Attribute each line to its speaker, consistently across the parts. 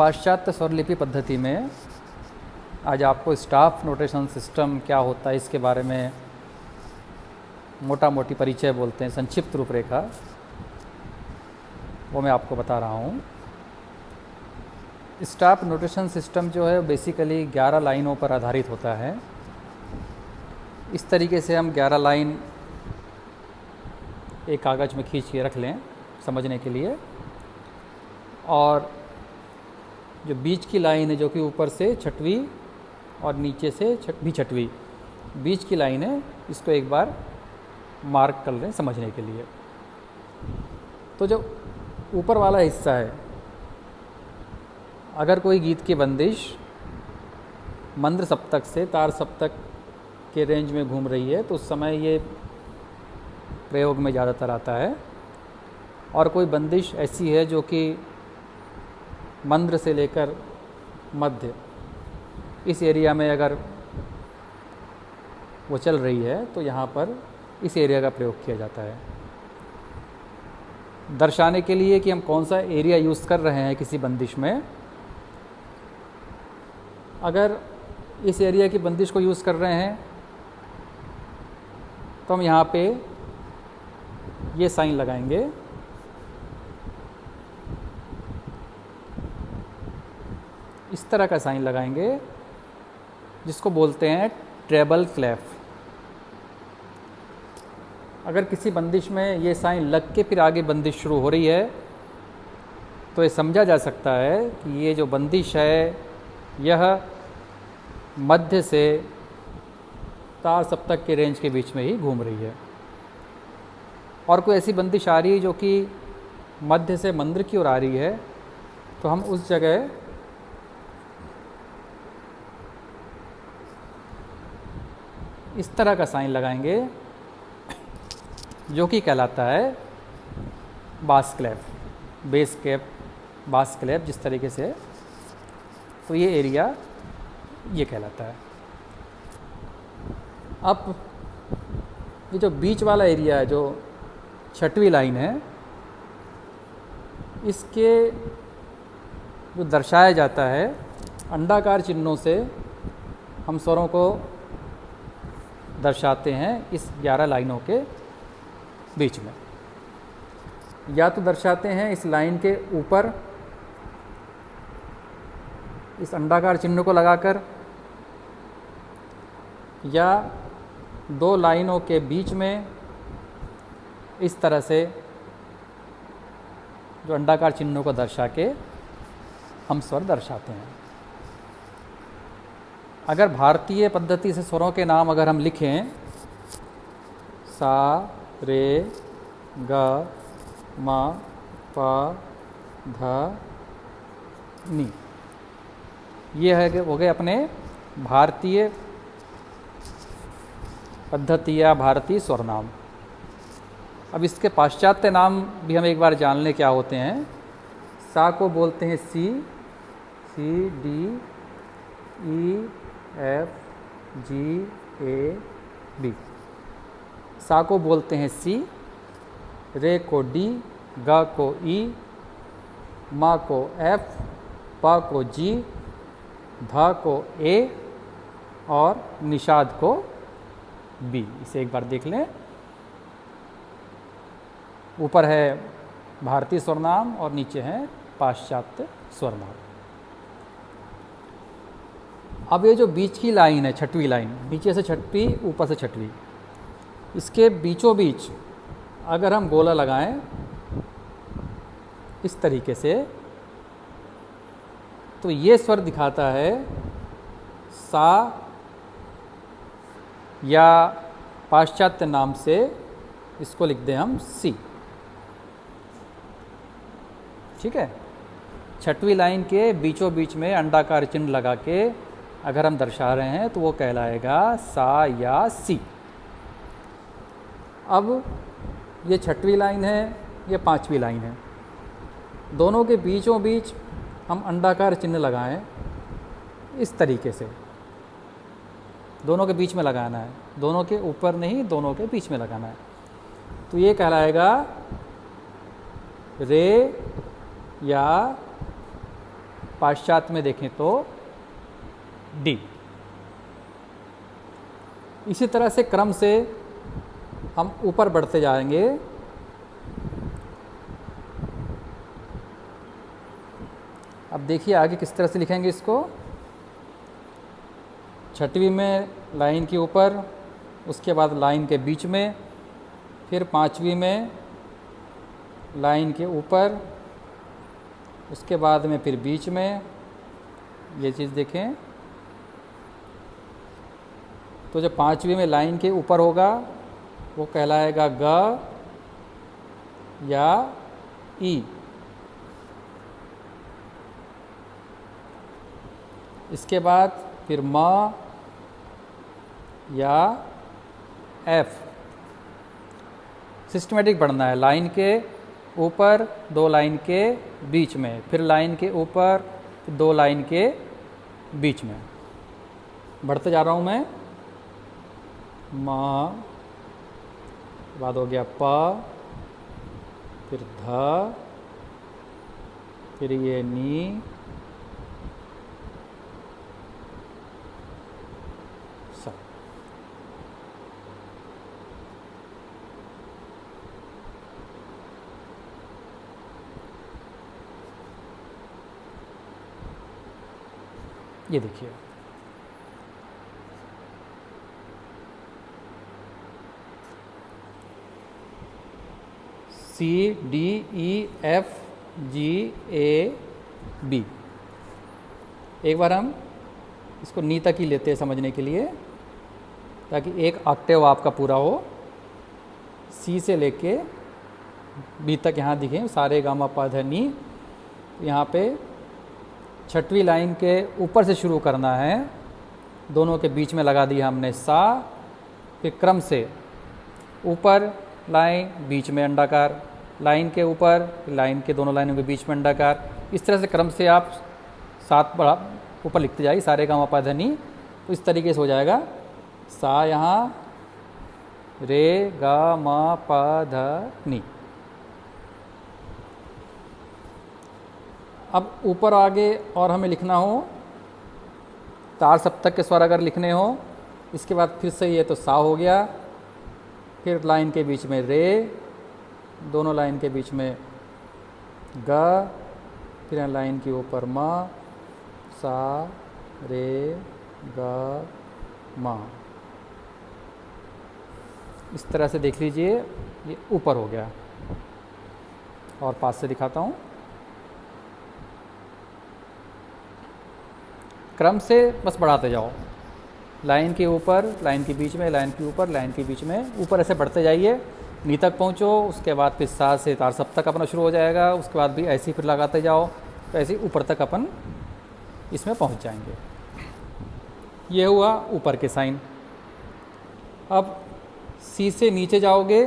Speaker 1: पाश्चात्य स्वरलिपि पद्धति में आज आपको स्टाफ नोटेशन सिस्टम क्या होता है इसके बारे में मोटा मोटी परिचय बोलते हैं, संक्षिप्त रूपरेखा, वो मैं आपको बता रहा हूँ। स्टाफ नोटेशन सिस्टम जो है बेसिकली 11 लाइनों पर आधारित होता है। इस तरीके से हम 11 लाइन एक कागज़ में खींच के रख लें समझने के लिए, और जो बीच की लाइन है जो कि ऊपर से छठवीं और नीचे से भी छठवीं, बीच की लाइन है, इसको एक बार मार्क कर लें समझने के लिए। तो जो ऊपर वाला हिस्सा है, अगर कोई गीत की बंदिश मंद्र सप्तक से तार सप्तक के रेंज में घूम रही है तो उस समय ये प्रयोग में ज़्यादातर आता है। और कोई बंदिश ऐसी है जो कि मंद्र से लेकर मध्य इस एरिया में अगर वो चल रही है तो यहाँ पर इस एरिया का प्रयोग किया जाता है दर्शाने के लिए कि हम कौन सा एरिया यूज़ कर रहे हैं किसी बंदिश में। अगर इस एरिया की बंदिश को यूज़ कर रहे हैं तो हम यहाँ पे ये साइन लगाएंगे, इस तरह का साइन लगाएंगे जिसको बोलते हैं ट्रेबल क्लैफ। अगर किसी बंदिश में ये साइन लग के फिर आगे बंदिश शुरू हो रही है तो ये समझा जा सकता है कि ये जो बंदिश है यह मध्य से तार सप्तक के रेंज के बीच में ही घूम रही है। और कोई ऐसी बंदिश आ रही है जो कि मध्य से मंद्र की ओर आ रही है तो हम उस जगह इस तरह का साइन लगाएंगे जो कि कहलाता है बास क्लैफ, बेस कैप, बास क्लैफ जिस तरीके से, तो ये एरिया ये कहलाता है। अब ये जो बीच वाला एरिया है जो छठवीं लाइन है, इसके जो दर्शाया जाता है अंडाकार चिन्हों से हम स्वरों को दर्शाते हैं इस 11 लाइनों के बीच में। या तो दर्शाते हैं इस लाइन के ऊपर इस अंडाकार चिन्ह को लगाकर, या 2 लाइनों के बीच में इस तरह से जो अंडाकार चिन्हों को दर्शा के हम स्वर दर्शाते हैं। अगर भारतीय पद्धति से स्वरों के नाम अगर हम लिखें सा रे ग म प ध नि, ये है हो गए अपने भारतीय पद्धति या भारतीय स्वर नाम। अब इसके पाश्चात्य नाम भी हम एक बार जान लें क्या होते हैं। सा को बोलते हैं C, C D E F G A B, सा को बोलते हैं सी, रे को डी, ग को ई, मा को एफ, प को जी, ध को ए और निषाद को बी। इसे एक बार देख लें। ऊपर है भारतीय स्वरनाम और नीचे है पाश्चात्य स्वरनाम। अब ये जो बीच की लाइन है, छठवीं लाइन, नीचे से छठवीं ऊपर से छठवीं, इसके बीचों बीच अगर हम गोला लगाएं इस तरीके से तो ये स्वर दिखाता है सा, या पाश्चात्य नाम से इसको लिख दें हम सी। ठीक है, छठवीं लाइन के बीचों बीच में अंडाकार चिन्ह लगा के अगर हम दर्शा रहे हैं तो वो कहलाएगा सा या सी। अब ये छठवीं लाइन है, ये पांचवी लाइन है, दोनों के बीचों बीच हम अंडाकार चिन्ह लगाएं इस तरीके से, दोनों के बीच में लगाना है, दोनों के ऊपर नहीं, दोनों के बीच में लगाना है। तो ये कहलाएगा रे या पाश्चात्य में देखें तो डी। इसी तरह से क्रम से हम ऊपर बढ़ते जाएंगे। अब देखिए आगे किस तरह से लिखेंगे इसको। छठवीं में लाइन के ऊपर, उसके बाद लाइन के बीच में, फिर पांचवी में लाइन के ऊपर, उसके बाद में फिर बीच में। ये चीज़ देखें तो जो पांचवी में लाइन के ऊपर होगा वो कहलाएगा ग या ई। इसके बाद फिर म या एफ। सिस्टमेटिक बढ़ना है, लाइन के ऊपर, दो लाइन के बीच में, फिर लाइन के ऊपर, दो लाइन के बीच में बढ़ते जा रहा हूँ मैं। म, बाद हो गया प, फिर ध, फिर ये नी, सा। ये देखिए C D E F G A B. एक बार हम इसको नी तक ही लेते हैं समझने के लिए, ताकि एक ऑक्टेव आपका पूरा हो। सी से लेके बी तक यहाँ दिखे सारे गामा पा धा नी। यहाँ पे छठवीं लाइन के ऊपर से शुरू करना है, दोनों के बीच में लगा दिया हमने सा। फिर क्रम से ऊपर लाइन, बीच में अंडाकार, लाइन के ऊपर, लाइन के दोनों लाइनों के बीच में अंडाकार। इस तरह से क्रम से आप 7 बड़ा ऊपर लिखते जाइए, सारे गामा पा धा नी। तो इस तरीके से हो जाएगा सा, यहाँ रे गा मा पा धा नी। अब ऊपर आगे और हमें लिखना हो, तार सप्तक के स्वर अगर लिखने हो, इसके बाद फिर से ये तो सा हो गया, फिर लाइन के बीच में रे, दोनों लाइन के बीच में ग, फिर लाइन के ऊपर म, सा रे ग म। इस तरह से देख लीजिए ये ऊपर हो गया। और पास से दिखाता हूँ। क्रम से बस बढ़ाते जाओ, लाइन के ऊपर, लाइन के बीच में, लाइन के ऊपर, लाइन के बीच में, ऊपर ऐसे बढ़ते जाइए, नी तक पहुँचो। उसके बाद फिर सा से तार सप्तक अपना शुरू हो जाएगा। उसके बाद भी ऐसे ही फिर लगाते जाओ, तो ऐसे ही ऊपर तक अपन इसमें पहुँच जाएंगे। ये हुआ ऊपर के साइन। अब सी से नीचे जाओगे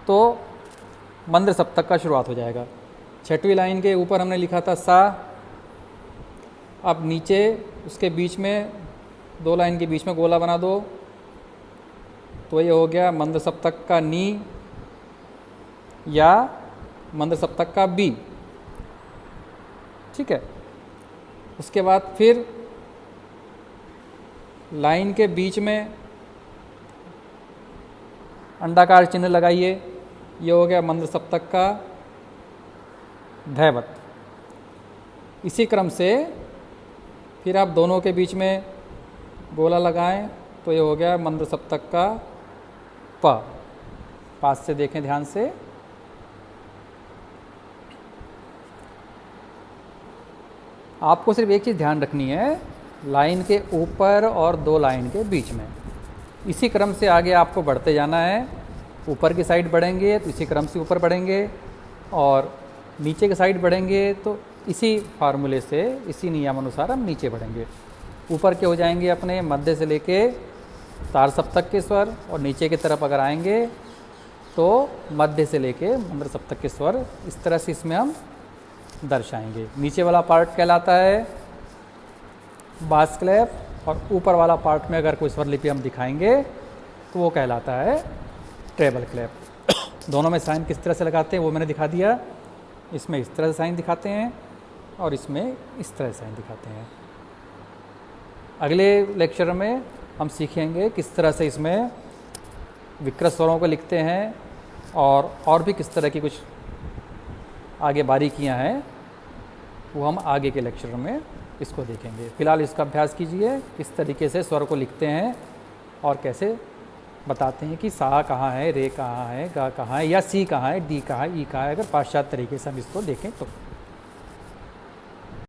Speaker 1: तो मंद्र सप्तक का शुरुआत हो जाएगा। छठवीं लाइन के ऊपर हमने लिखा था सा, अब नीचे उसके बीच में, दो लाइन के बीच में गोला बना दो, तो ये हो गया मंद्र सप्तक का नी या मंद्र सप्तक का बी। ठीक है। उसके बाद फिर लाइन के बीच में अंडाकार चिन्ह लगाइए, ये हो गया मंद्र सप्तक का धैवत। इसी क्रम से फिर आप दोनों के बीच में गोला लगाएं, तो ये हो गया मंद्र सप्तक का प। पास से देखें ध्यान से। आपको सिर्फ एक चीज़ ध्यान रखनी है, लाइन के ऊपर और दो लाइन के बीच में। इसी क्रम से आगे आपको बढ़ते जाना है। ऊपर की साइड बढ़ेंगे तो इसी क्रम से ऊपर बढ़ेंगे, और नीचे की साइड बढ़ेंगे तो इसी फार्मूले से, इसी नियम अनुसार हम नीचे बढ़ेंगे। ऊपर के हो जाएंगे अपने मध्य से लेके तार सप्तक के स्वर, और नीचे की तरफ अगर आएंगे तो मध्य से लेके मंद्र सप्तक के स्वर। इस तरह से इसमें हम दर्शाएंगे। नीचे वाला पार्ट कहलाता है बास क्लैप, और ऊपर वाला पार्ट में अगर कोई स्वर लिपि हम दिखाएंगे तो वो कहलाता है ट्रेबल क्लैप। दोनों में साइन किस तरह से लगाते हैं वो मैंने दिखा दिया। इसमें इस तरह से साइन दिखाते हैं, और इसमें इस तरह साइन दिखाते हैं। अगले लेक्चर में हम सीखेंगे किस तरह से इसमें विकृत स्वरों को लिखते हैं और भी किस तरह की कुछ आगे बारीकियां हैं, वो हम आगे के लेक्चर में इसको देखेंगे। फ़िलहाल इसका अभ्यास कीजिए, किस तरीके से स्वर को लिखते हैं और कैसे बताते हैं कि सा कहाँ है, रे कहाँ है, गा कहाँ है, या सी कहाँ है, डी कहाँ है, ई कहाँ है, अगर पाश्चात्य तरीके से हम इसको देखें तो।